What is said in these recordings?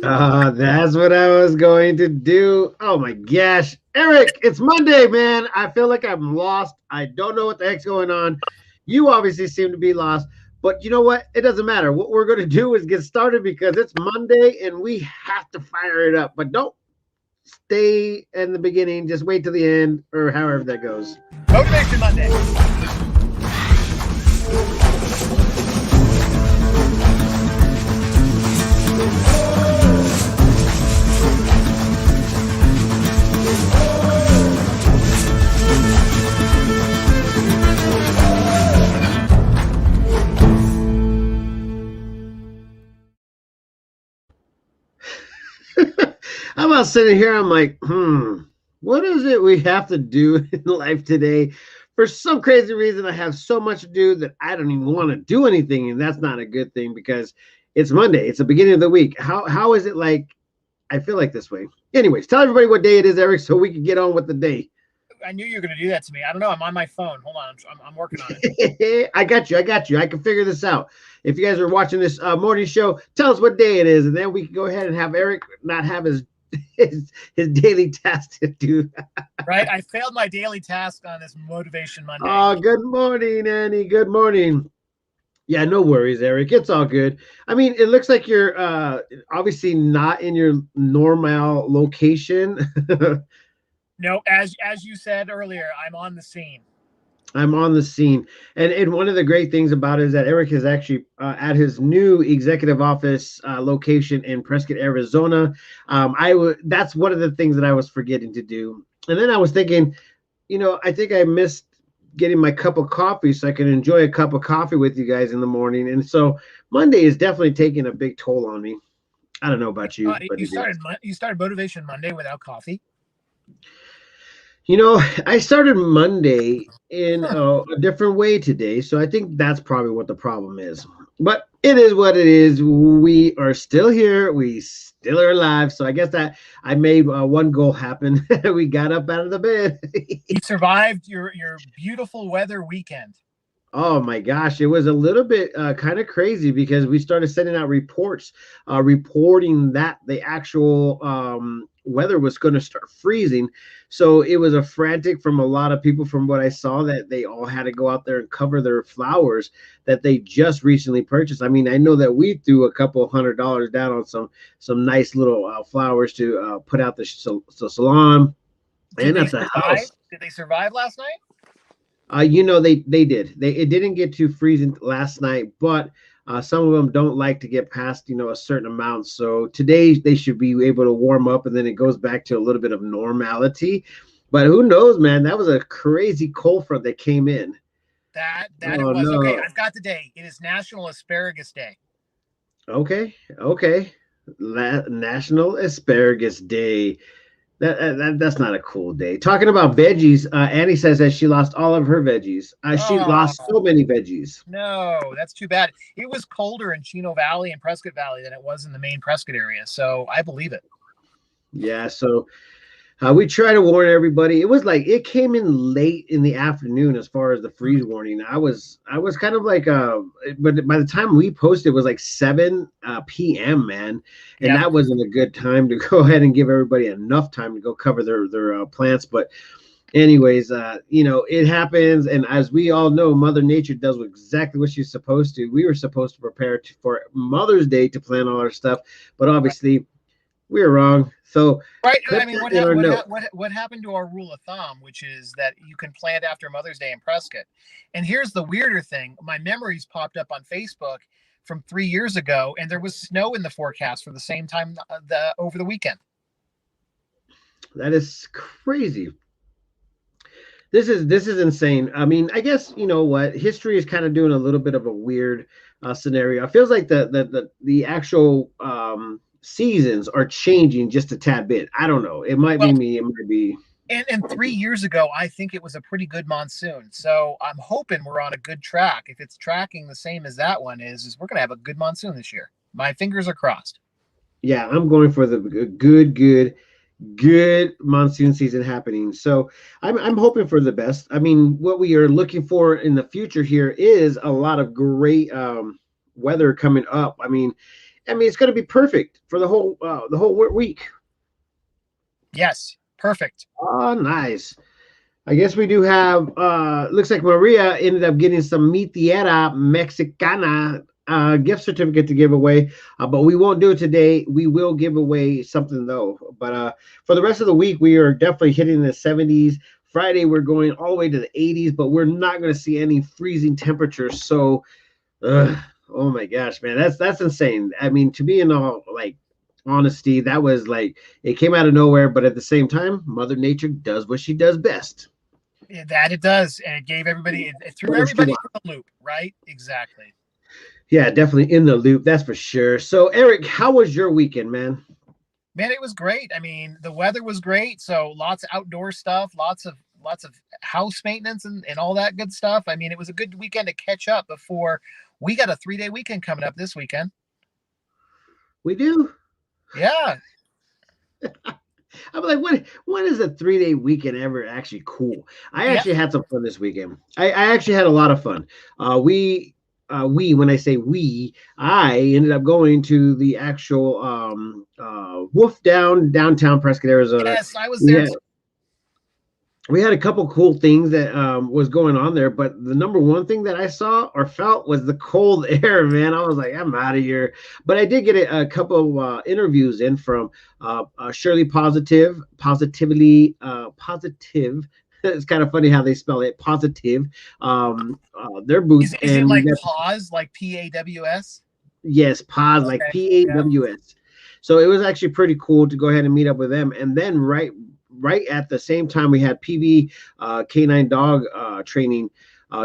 That's what I was going to do. Oh my gosh. Eric, it's Monday, man. I feel like I'm lost. I don't know what the heck's going on. You obviously seem to be lost, but you know what? It doesn't matter. What we're going to do is get started because it's Monday and we have to fire it up. But don't stay in the beginning. Just wait till the end or however that goes. Motivation Monday. I'm about sitting here. I'm like, what is it we have to do in life today? For some crazy reason, I have so much to do that I don't even want to do anything, and that's not a good thing because it's Monday. It's the beginning of the week. How is it like? I feel like this way. Anyways, tell everybody what day it is, Eric, so we can get on with the day. I knew you were going to do that to me. I don't know. I'm on my phone. Hold on. I'm working on it. I got you. I got you. I can figure this out. If you guys are watching this morning show, tell us what day it is, and then we can go ahead and have Eric not have his daily task to do. Right? I failed my daily task on this Motivation Monday. Oh, good morning, Annie. Good morning. Yeah, no worries, Eric. It's all good. I mean, it looks like you're obviously not in your normal location. No, as you said earlier, I'm on the scene. I'm on the scene. And one of the great things about it is that Eric is actually at his new executive office location in Prescott, Arizona. That's one of the things that I was forgetting to do. And then I was thinking, I think I missed getting my cup of coffee so I can enjoy a cup of coffee with you guys in the morning. And so Monday is definitely taking a big toll on me. I don't know about you, but You started Motivation Monday without coffee. I started Monday in a different way today, so I think that's probably what the problem is. But it is what it is. We are still here. We still are alive. So I guess that I made one goal happen. We got up out of the bed. You survived your beautiful weather weekend. Oh my gosh, it was a little bit kind of crazy because we started sending out reports, reporting that the actual weather was going to start freezing. So it was a frantic from a lot of people from what I saw that they all had to go out there and cover their flowers that they just recently purchased. I mean, I know that we threw a couple $100 down on some nice little flowers to put out the salon and at the house. Did they survive last night? They did. It didn't get too freezing last night, but some of them don't like to get past a certain amount. So today they should be able to warm up, and then it goes back to a little bit of normality. But who knows, man? That was a crazy cold front that came in. It was. No. Okay, I've got the day. It is National Asparagus Day. Okay. National Asparagus Day. That's not a cool day. Talking about veggies, Annie says that she lost all of her veggies. She lost so many veggies. No, that's too bad. It was colder in Chino Valley and Prescott Valley than it was in the main Prescott area, so I believe it. Yeah, so we try to warn everybody. It was like it came in late in the afternoon as far as the freeze warning. I was kind of like but by the time we posted, it was like 7 p.m. man, and that wasn't a good time to go ahead and give everybody enough time to go cover their plants. But anyways, it happens, and as we all know, Mother Nature does exactly what she's supposed to. We were supposed to prepare for Mother's Day to plant all our stuff, but obviously we were wrong. So right, I mean, what happened to our rule of thumb, which is that you can plant after Mother's Day in Prescott? And here's the weirder thing: my memories popped up on Facebook from 3 years ago, and there was snow in the forecast for the same time over the weekend. That is crazy. This is insane. I mean, I guess what history is kind of doing a little bit of a weird scenario. It feels like the actual seasons are changing just a tad bit. I don't know. It might be me. It might be. And 3 years ago, I think it was a pretty good monsoon. So I'm hoping we're on a good track. If it's tracking the same as that one is we're going to have a good monsoon this year. My fingers are crossed. Yeah, I'm going for the good monsoon season happening. So I'm hoping for the best. I mean, what we are looking for in the future here is a lot of great weather coming up. I mean, I mean, it's going to be perfect for the whole week. Yes, perfect. Oh, nice. I guess we do have. Looks like Maria ended up getting some Mi Tierra Mexicana gift certificate to give away, but we won't do it today. We will give away something though. But for the rest of the week, we are definitely hitting the 70s. Friday, we're going all the way to the 80s, but we're not going to see any freezing temperatures. So, oh my gosh, man, that's insane. I mean, to be in all like honesty, that was like it came out of nowhere, but at the same time, Mother Nature does what she does best. That it does, and it gave everybody, it threw everybody in the loop, right? Exactly. Yeah, definitely in the loop, that's for sure. So, Eric, how was your weekend, man? Man, it was great. I mean, the weather was great, so lots of outdoor stuff, lots of house maintenance and all that good stuff. I mean, it was a good weekend to catch up before we got a 3-day weekend coming up this weekend. We do? Yeah. I'm like, when is a 3-day weekend ever actually cool? I actually had some fun this weekend. I actually had a lot of fun. When I say we, I ended up going to the actual Wolf downtown Prescott, Arizona. Yes, I was there. We had a couple cool things that was going on there, but the number one thing that I saw or felt was the cold air, man. I was like, I'm out of here. But I did get a couple of interviews in from Shirley Positive. It's kind of funny how they spell it, Positive. Their booth. Is it like pause, like PAWS? Yes, pause, okay. Like PAWS. Yeah. So it was actually pretty cool to go ahead and meet up with them. And then right at the same time, we had PV Canine Dog Training.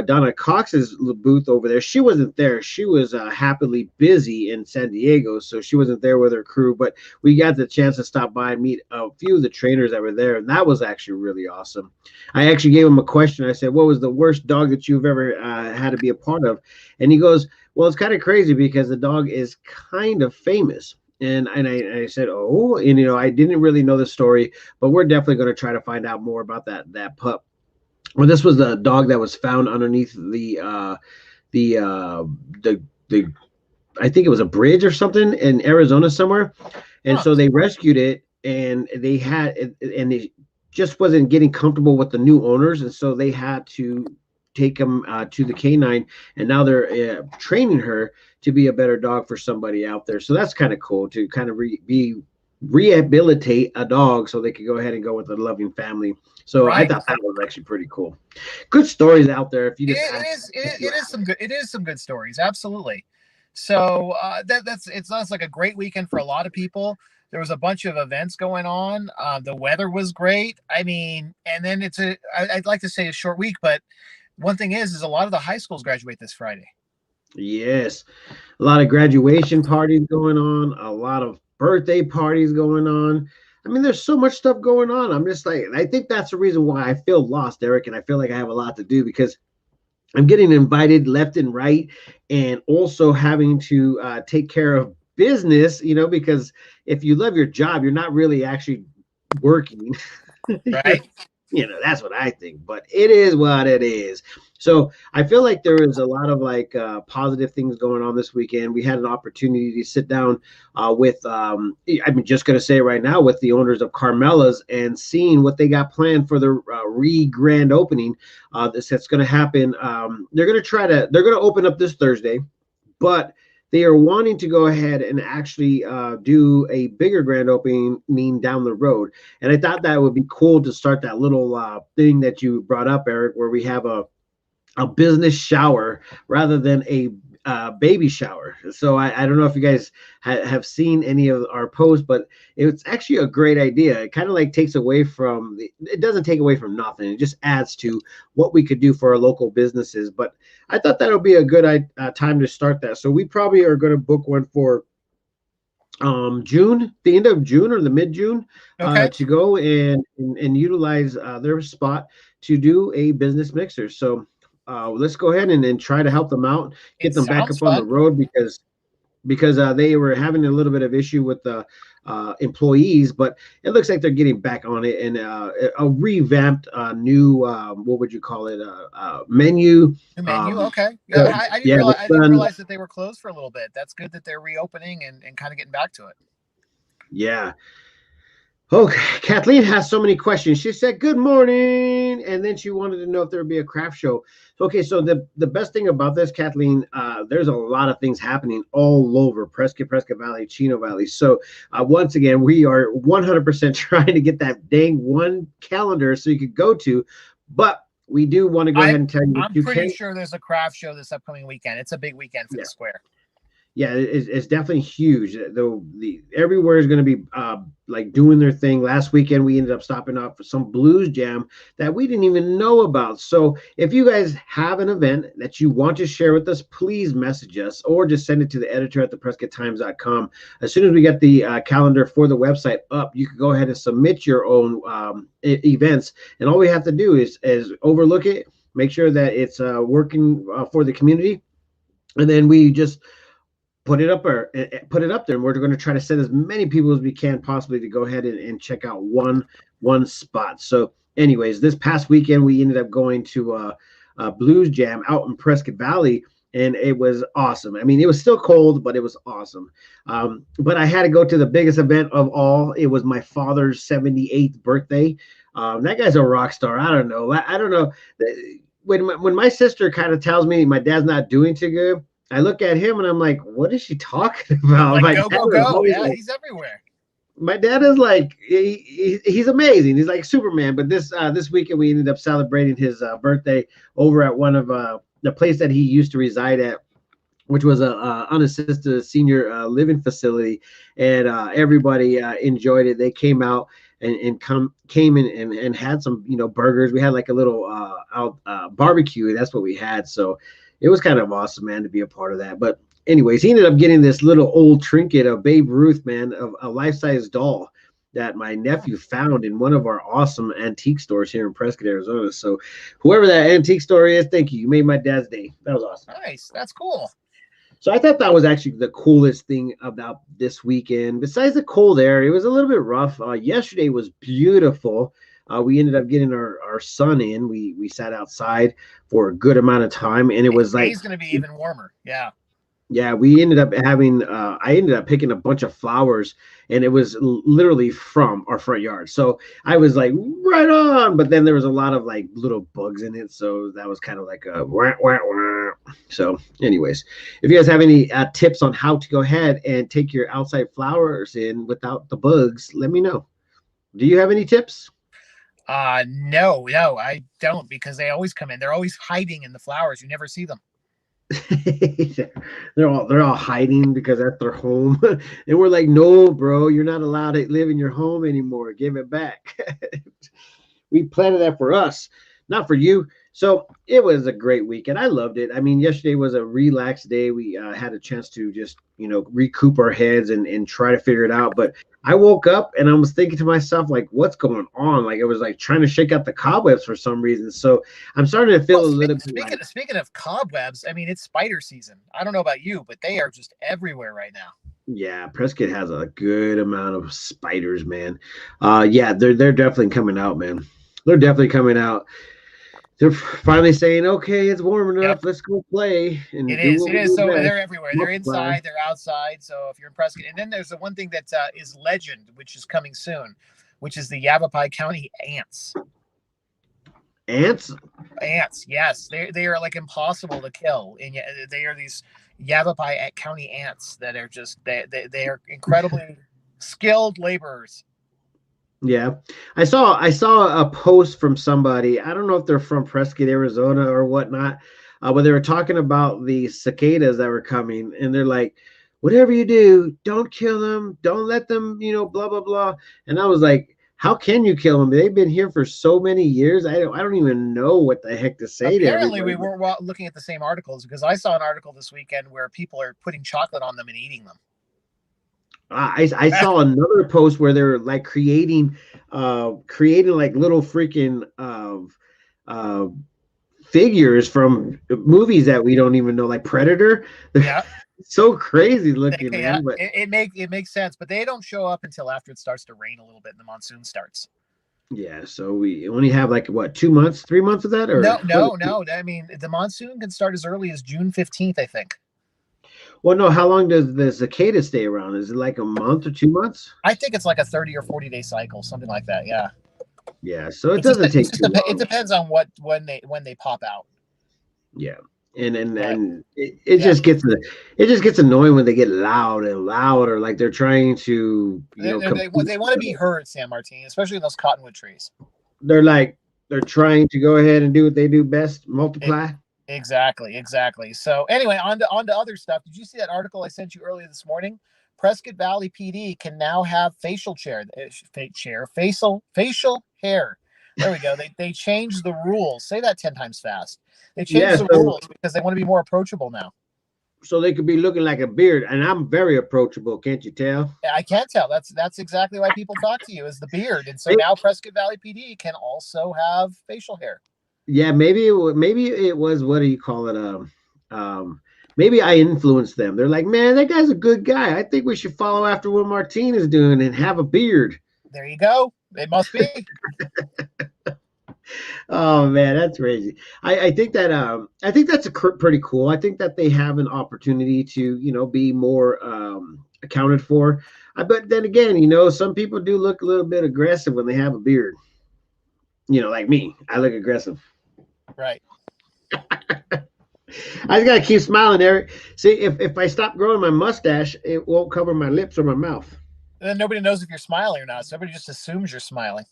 Donna Cox's booth over there. She wasn't there. She was happily busy in San Diego, so she wasn't there with her crew. But we got the chance to stop by and meet a few of the trainers that were there, and that was actually really awesome. I actually gave him a question. I said, "What was the worst dog that you've ever had to be a part of?" And he goes, "Well, it's kind of crazy because the dog is kind of famous." And I said, "Oh," and I didn't really know the story, but we're definitely going to try to find out more about that pup. Well, this was the dog that was found underneath the I think it was a bridge or something in Arizona somewhere, and so they rescued it, and they just wasn't getting comfortable with the new owners, and so they had to take him to the canine, and now they're training her to be a better dog for somebody out there. So that's kind of cool to kind of rehabilitate a dog so they could go ahead and go with a loving family. So right. I thought that was actually pretty cool. Good stories out there. If you just it is some good stories. Absolutely. So that's like a great weekend for a lot of people. There was a bunch of events going on. The weather was great. I mean, and then I'd like to say a short week, but one thing is a lot of the high schools graduate this Friday. Yes. A lot of graduation parties going on, a lot of birthday parties going on. I mean, there's so much stuff going on. I'm just like, I think that's the reason why I feel lost, Eric, and I feel like I have a lot to do because I'm getting invited left and right, and also having to take care of business, because if you love your job, you're not really actually working. Right. That's what I think, but it is what it is. So I feel like there is a lot of positive things going on this weekend. We had an opportunity to sit down with, I'm just going to say right now, with the owners of Carmela's and seeing what they got planned for the grand opening. That's going to happen. They're going to open up this Thursday, but they are wanting to go ahead and actually do a bigger grand opening down the road. And I thought that would be cool to start that little thing that you brought up, Eric, where we have a business shower rather than a baby shower. So I don't know if you guys have seen any of our posts, but it's actually a great idea. It kind of takes away from it doesn't take away from nothing. It just adds to what we could do for our local businesses. But I thought that would be a good time to start that. So we probably are going to book one for June, the end of June or the mid-June, to go and utilize their spot to do a business mixer. So let's go ahead and try to help them out, get them back up on the road, because because they were having a little bit of issue with the employees, but it looks like they're getting back on it, and a revamped new what would you call it, menu. New menu, okay. Yeah, I didn't realize that they were closed for a little bit. That's good that they're reopening and kind of getting back to it. Yeah. Okay, Kathleen has so many questions. She said, "Good morning," and then she wanted to know if there would be a craft show. Okay, so the best thing about this, Kathleen, there's a lot of things happening all over Prescott Valley, Chino Valley. So once again, we are 100% trying to get that dang one calendar so you could go to, but we do want to go ahead and tell you. I'm pretty sure there's a craft show this upcoming weekend. It's a big weekend for the square. Yeah, it's definitely huge. Though everywhere is going to be like doing their thing. Last weekend we ended up stopping off for some blues jam that we didn't even know about. So if you guys have an event that you want to share with us, please message us or just send it to the editor at theprescotttimes.com. As soon as we get the calendar for the website up, you can go ahead and submit your own events, and all we have to do is overlook it, make sure that it's working for the community, and then we just put it up there, and we're going to try to send as many people as we can possibly to go ahead and check out one spot. So anyways, this past weekend we ended up going to a blues jam out in Prescott Valley, and it was awesome. I mean, it was still cold, but it was awesome. But I had to go to the biggest event of all. It was my father's 78th birthday. That guy's a rock star. I don't know. When my sister kind of tells me my dad's not doing too good, I look at him and I'm like, what is she talking about? Like, go. Yeah, he's everywhere. My dad is like, he's amazing. He's like Superman. But this weekend we ended up celebrating his birthday over at one of the place that he used to reside at, which was a unassisted senior living facility, and everybody enjoyed it. They came out and came in and had some burgers. We had like a little barbecue. That's what we had. So it was kind of awesome, man, to be a part of that. But anyways, he ended up getting this little old trinket of Babe Ruth, man, of a life-size doll that my nephew found in one of our awesome antique stores here in Prescott, Arizona. So whoever that antique store is, thank you. You made my dad's day. That was awesome. Nice. That's cool. So I thought that was actually the coolest thing about this weekend. Besides the cold air, it was a little bit rough. Yesterday was beautiful. We ended up getting our son in. We sat outside for a good amount of time, and it was like it's going to be even warmer. Yeah, we ended up having. I ended up picking a bunch of flowers, and it was literally from our front yard. So I was like, right on. But then there was a lot of like little bugs in it, so that was kind of like a wah, wah, wah. So, anyways, if you guys have any tips on how to go ahead and take your outside flowers in without the bugs, let me know. Do you have any tips? No, I don't, because they always come in. They're always hiding in the flowers. You never see them. they're all hiding because that's their home. And we're like, no, bro, you're not allowed to live in your home anymore. Give it back. We planted that for us, not for you. So it was a great weekend. I loved it. I mean, yesterday was a relaxed day. We had a chance to just, recoup our heads and try to figure it out. But I woke up and I was thinking to myself, like, what's going on? Like, I was like trying to shake out the cobwebs for some reason. So I'm starting to feel a little bit. Speaking of cobwebs, I mean, it's spider season. I don't know about you, but they are just everywhere right now. Yeah, Prescott has a good amount of spiders, man. Yeah, they're definitely coming out, man. They're definitely coming out. They're finally saying, okay, it's warm enough. Yep. Let's go play. And it is. So they're everywhere. They're inside, they're outside. So if you're in Prescott, and then there's the one thing that is legend, which is coming soon, which is the Yavapai County ants. Ants? Ants, yes. They are like impossible to kill. And they are these Yavapai County ants that are just, they are incredibly skilled laborers. Yeah, I saw a post from somebody. I don't know if they're from Prescott, Arizona or whatnot, but they were talking about the cicadas that were coming, and they're like, whatever you do, don't kill them, don't let them, blah blah blah. And I was like, how can you kill them? They've been here for so many years. I don't even know what the heck to say. Apparently, we were looking at the same articles, because I saw an article this weekend where people are putting chocolate on them and eating them. I saw another post where they're like creating like little freaking figures from movies that we don't even know, like Predator. Yeah. so crazy looking, man. But it makes sense, but they don't show up until after it starts to rain a little bit and the monsoon starts. Yeah, so we only have like what, 2 months, 3 months of that, or no. I mean, the monsoon can start as early as June 15th, I think. Well, no. How long does the cicada stay around? Is it like a month or 2 months? I think it's like a 30 or 40-day cycle, something like that. Yeah. Yeah. So it doesn't take too long. It depends on when they pop out. Yeah. And it just gets annoying when they get loud and louder, like they're trying to they want to be heard, San Martin, especially in those cottonwood trees. They're trying to go ahead and do what they do best, multiply. Exactly. So anyway, on to other stuff. Did you see that article I sent you earlier this morning? Prescott Valley PD can now have facial hair. There we go. They changed the rules. Say that 10 times fast. They changed the rules because they want to be more approachable now. So they could be looking like a beard, and I'm very approachable. Can't you tell? I can't tell. That's exactly why people talk to you, is the beard. And so now Prescott Valley PD can also have facial hair. Yeah, maybe it was, what do you call it? Maybe I influenced them. They're like, man, that guy's a good guy. I think we should follow after what Martine is doing and have a beard. There you go. It must be. Oh man, that's crazy. I think that's pretty cool. I think that they have an opportunity to, be more accounted for. But then again, some people do look a little bit aggressive when they have a beard. Like me, I look aggressive. Right. I just gotta keep smiling, Eric. See, if I stop growing my mustache, it won't cover my lips or my mouth. And then nobody knows if you're smiling or not. So everybody just assumes you're smiling.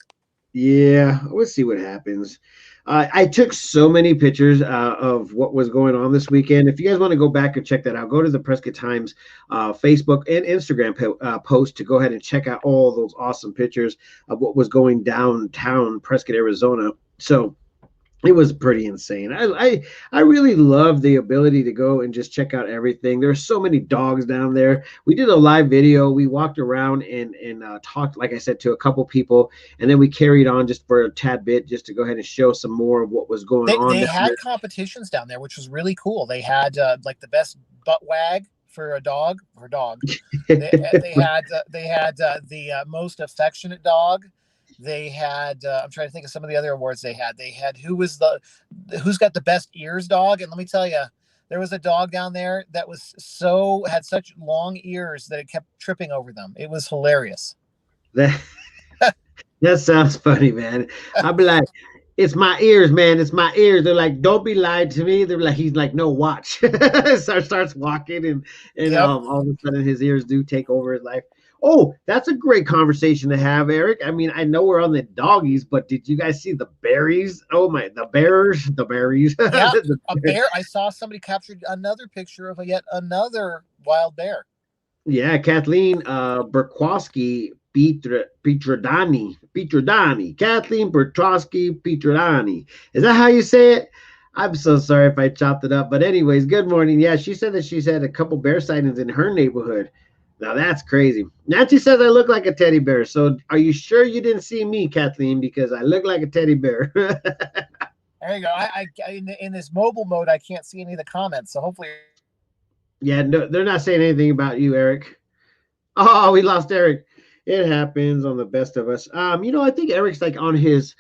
Yeah, we'll see what happens. I took so many pictures of what was going on this weekend. If you guys want to go back and check that out, go to the Prescott Times Facebook and Instagram post to go ahead and check out all those awesome pictures of what was going downtown Prescott, Arizona. So it was pretty insane. I really love the ability to go and just check out everything. There's so many dogs down there. We did a live video. We walked around and talked, like I said, to a couple people, and then we carried on just for a tad bit just to go ahead and show some more of what was going on. They had competitions down there, which was really cool. They had like the best butt wag for a dog. They had the most affectionate dog. They had I'm trying to think of some of the other awards they had. They had who's got the best ears dog. And let me tell you, there was a dog down there that had such long ears that it kept tripping over them. It was hilarious. That sounds funny, man. I'd be like, it's my ears, man. It's my ears. They're like, don't be lied to me. They're like, he's like, no, watch. So starts walking and yep. All of a sudden his ears do take over his life. Oh, that's a great conversation to have, Eric. I mean, I know we're on the doggies, but did you guys see the berries? Oh my, the berries. Yeah, a bear. I saw somebody captured another picture of yet another wild bear. Yeah, Kathleen Berkowski Pietrodani. Kathleen Berkowski Pietrodani. Is that how you say it? I'm so sorry if I chopped it up. But anyways, good morning. Yeah, she said that she's had a couple bear sightings in her neighborhood. Now that's crazy. Nancy says I look like a teddy bear. So are you sure you didn't see me, Kathleen? Because I look like a teddy bear. There you go. I in this mobile mode, I can't see any of the comments. So hopefully. Yeah, no, they're not saying anything about you, Eric. Oh, we lost Eric. It happens on the best of us. I think Eric's like on his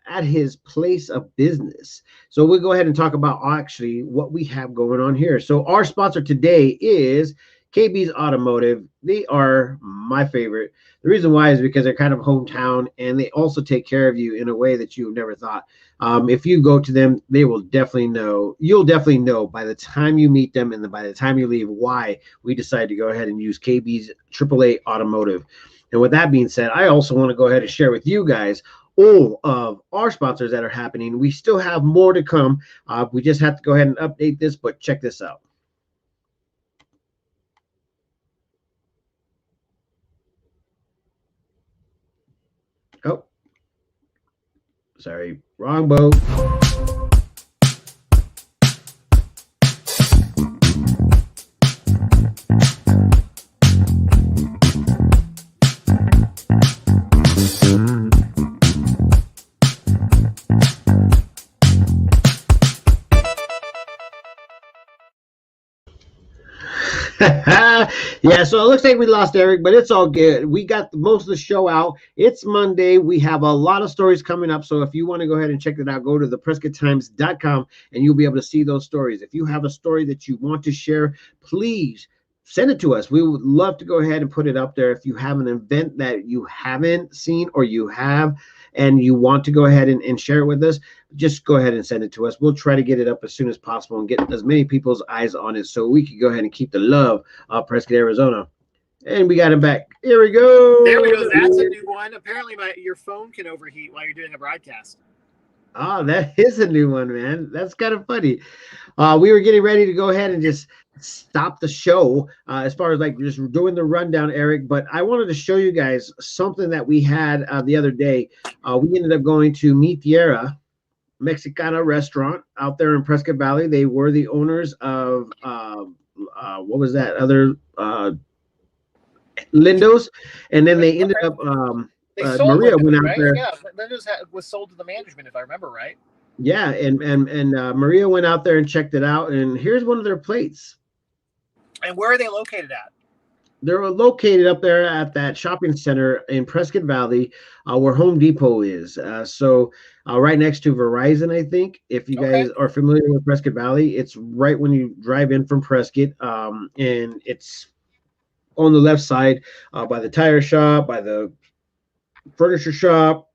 at his place of business. So we'll go ahead and talk about actually what we have going on here. So our sponsor today is KB's Automotive. They are my favorite. The reason why is because they're kind of hometown, and they also take care of you in a way that you never thought. If you go to them, you'll definitely know by the time you meet them and by the time you leave why we decided to go ahead and use KB's AAA Automotive. And with that being said, I also want to go ahead and share with you guys all of our sponsors that are happening. We still have more to come. We just have to go ahead and update this, but check this out. Oh, sorry, wrong boat. Yeah, so it looks like we lost Eric, but it's all good. We got most of the show out. It's Monday. We have a lot of stories coming up. So if you want to go ahead and check it out, go to theprescotttimes.com and you'll be able to see those stories. If you have a story that you want to share, please send it to us. We would love to go ahead and put it up there. If you have an event that you haven't seen or you have and you want to go ahead and share it with us, just go ahead and send it to us. We'll try to get it up as soon as possible and get as many people's eyes on it so we can go ahead and keep the love of Prescott, Arizona. And we got him back. Here we go. There we go. That's a new one. Apparently your phone can overheat while you're doing a broadcast. Oh, that is a new one, man. That's kind of funny. We were getting ready to go ahead and just stop the show as far as like just doing the rundown, Eric. But I wanted to show you guys something that we had the other day. We ended up going to Mi Tierra Mexicana restaurant out there in Prescott Valley. They were the owners of what was that other Lindo's, and then they ended up Maria went out right? there. Yeah, Lindo's was sold to the management, if I remember right. Yeah, and Maria went out there and checked it out, and here's one of their plates. And where are they located at? They're located up there at that shopping center in Prescott Valley, where Home Depot is. So right next to Verizon, I think. If you guys are familiar with Prescott Valley, it's right when you drive in from Prescott, and it's on the left side by the tire shop, by the furniture shop,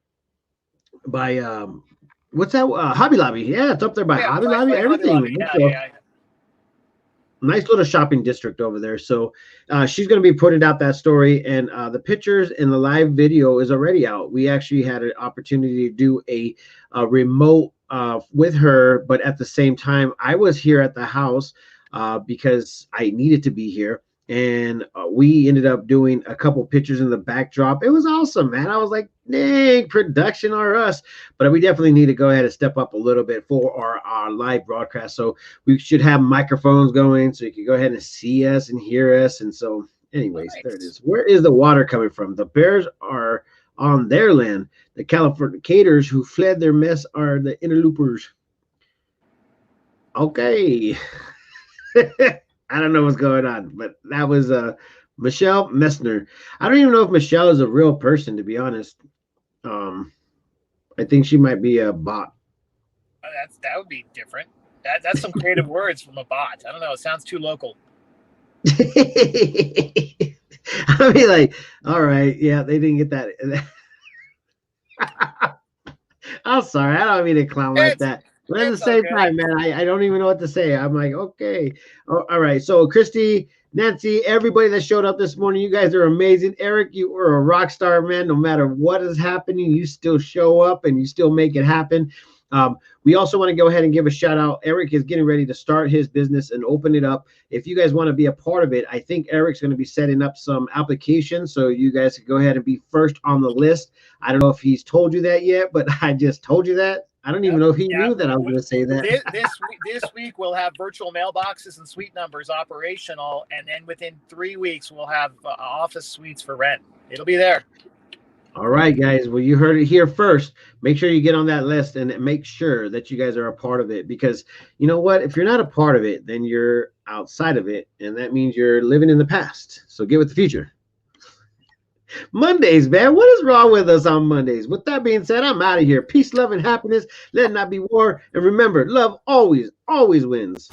by what's that? Hobby Lobby. Yeah, it's up there by Hobby Lobby. Everything. Yeah. Nice little shopping district over there. So she's going to be putting out that story, and the pictures and the live video is already out. We actually had an opportunity to do a remote with her, but at the same time, I was here at the house because I needed to be here. And we ended up doing a couple pictures in the backdrop. It was awesome, man. I was like, dang, production or us. But we definitely need to go ahead and step up a little bit for our live broadcast. So we should have microphones going so you can go ahead and see us and hear us. And so anyways, There it is. Where is the water coming from? The bears are on their land. The Californicators who fled their mess are the interlopers. Okay. I don't know what's going on, but that was Michelle Messner. I don't even know if Michelle is a real person, to be honest. I think she might be a bot. That would be different. That's some creative words from a bot. I don't know. It sounds too local. I mean, like, all right, yeah, they didn't get that. I'm sorry, I don't mean to clown like that. But at the same time, man, I don't even know what to say. I'm like, okay. Oh, all right. So Christy, Nancy, everybody that showed up this morning, you guys are amazing. Eric, you are a rock star, man. No matter what is happening, you still show up and you still make it happen. We also want to go ahead and give a shout out. Eric is getting ready to start his business and open it up. If you guys want to be a part of it, I think Eric's going to be setting up some applications so you guys can go ahead and be first on the list. I don't know if he's told you that yet, but I just told you that. I don't even know if he knew that I was going to say that. This week we'll have virtual mailboxes and suite numbers operational, and then within 3 weeks we'll have office suites for rent. It'll be there. All right, guys. Well, you heard it here first. Make sure you get on that list and make sure that you guys are a part of it, because you know what? If you're not a part of it, then you're outside of it, and that means you're living in the past. So get with the future. Mondays, man. What is wrong with us on Mondays? With that being said, I'm out of here. Peace, love, and happiness. Let it not be war. And remember, love always, always wins.